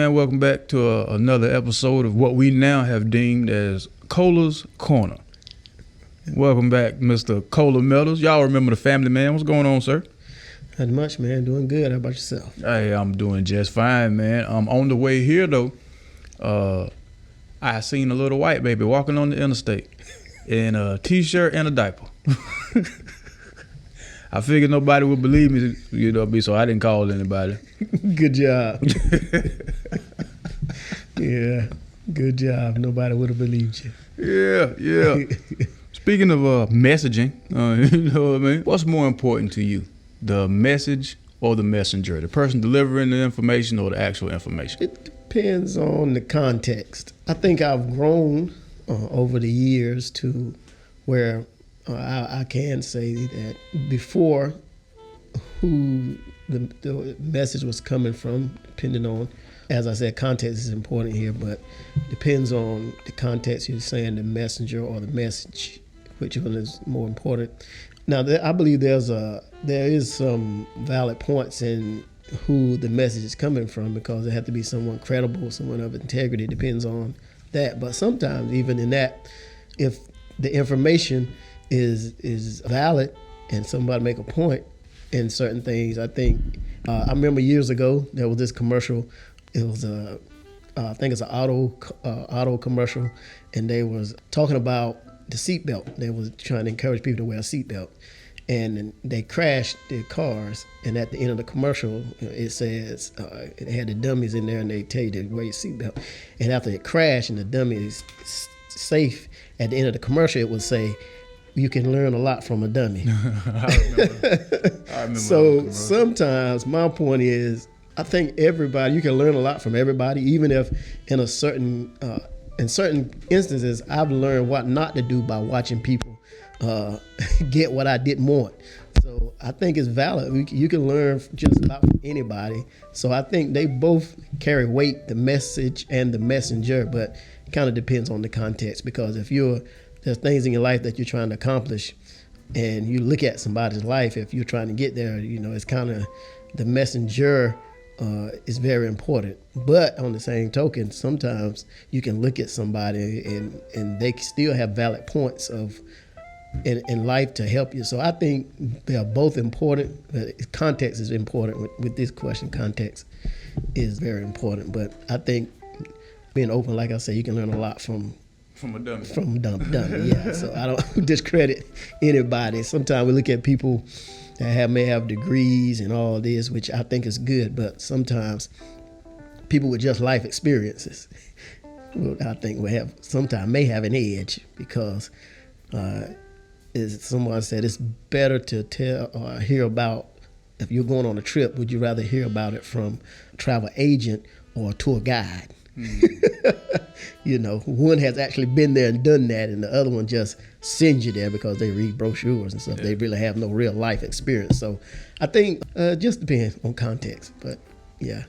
And welcome back to another episode of what we now have deemed as Cola's Corner. Welcome back, Mr. Cola Meadows. Y'all remember the family, man. What's going on, sir? Not much, man. Doing good. How about yourself? Hey, I'm doing just fine, man. On the way here, though, I seen a little white baby walking on the interstate in a T-shirt and a diaper. I figured nobody would believe me, so I didn't call anybody. Good job. Yeah, good job. Nobody would have believed you. Yeah. Speaking of messaging, you know what I mean? What's more important to you, the message or the messenger? The person delivering the information or the actual information? It depends on the context. I think I've grown over the years to where I can say that before who the message was coming from, depending on, as I said, context is important here, but depends on the context you're saying, the messenger or the message, which one is more important. Now, I believe there is some valid points in who the message is coming from, because it has to be someone credible, someone of integrity. It depends on that. But sometimes even in that, if the information is valid and somebody make a point in certain things, I think I remember years ago there was this commercial. It was I think it's an auto commercial, and they was talking about the seatbelt. They was trying to encourage people to wear a seatbelt, and they crashed their cars. And at the end of the commercial, it says it had the dummies in there, and they tell you to wear your seatbelt. And after it crashed and the dummy is safe, at the end of the commercial, it would say, "You can learn a lot from a dummy." I remember. So sometimes my point is, I think you can learn a lot from everybody, even if in certain instances, I've learned what not to do by watching people get what I didn't want. So I think it's valid. You can learn just about from anybody. So I think they both carry weight, the message and the messenger, but it kind of depends on the context, because if there's things in your life that you're trying to accomplish and you look at somebody's life, if you're trying to get there, it's kind of the messenger is very important. But on the same token, sometimes you can look at somebody and they still have valid points in life to help you. So I think they are both important. But context is important with this question. Context is very important. But I think being open, like I said, you can learn a lot from a dummy. From a dummy, yeah. So I don't discredit anybody. Sometimes we look at people that may have degrees and all this, which I think is good, but sometimes people with just life experiences, I think may have an edge, because as someone said, it's better to tell or hear about, if you're going on a trip, would you rather hear about it from a travel agent or a tour guide? One has actually been there and done that, and the other one just sends you there because they read brochures and stuff. Yeah. They really have no real life experience. So I think just depends on context, but yeah.